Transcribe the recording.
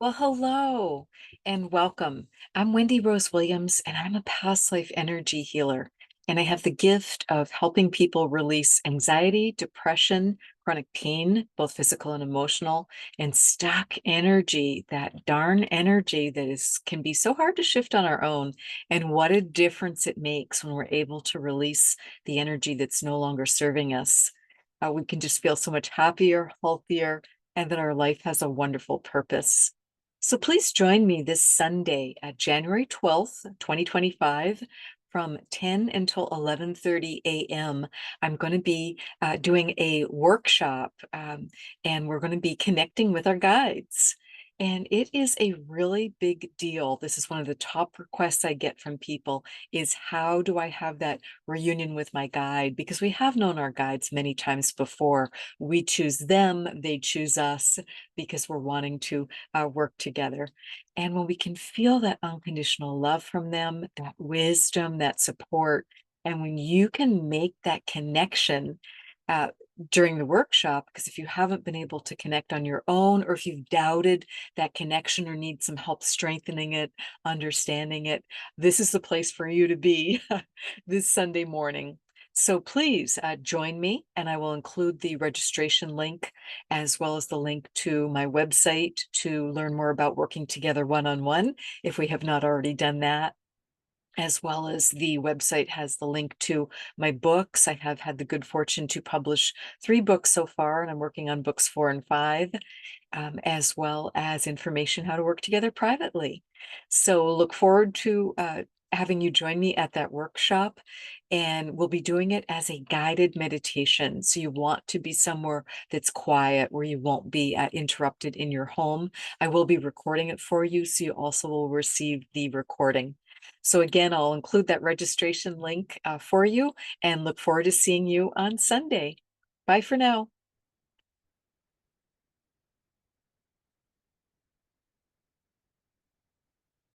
Well, hello and welcome. I'm Wendy Rose Williams, and I'm a past life energy healer. And I have the gift of helping people release anxiety, depression, chronic pain, both physical and emotional, and stuck energy, that darn energy that can be so hard to shift on our own. And what a difference it makes when we're able to release the energy that's no longer serving us. We can just feel so much happier, healthier, and that our life has a wonderful purpose. So please join me this Sunday at January 12th, 2025 from 10 until 11:30 a.m. I'm going to be doing a workshop and we're going to be connecting with our guides. And it is a really big deal. This is one of the top requests I get from people is how do I have that reunion with my guide? Because we have known our guides many times before. We choose them, they choose us because we're wanting to work together. And when we can feel that unconditional love from them, that wisdom, that support, and when you can make that connection uh, during the workshop, because if you haven't been able to connect on your own, or if you've doubted that connection or need some help strengthening it, understanding it, this is the place for you to be this Sunday morning. So please join me, and I will include the registration link as well as the link to my website to learn more about working together one-on-one if we have not already done that. As well as the website has the link to my books. I have had the good fortune to publish 3 books so far, and I'm working on books 4 and 5, as well as information how to work together privately. So look forward to having you join me at that workshop, and we'll be doing it as a guided meditation. So you want to be somewhere that's quiet where you won't be interrupted in your home. I will be recording it for you, so you also will receive the recording. So again, I'll include that registration link for you and look forward to seeing you on Sunday. Bye for now.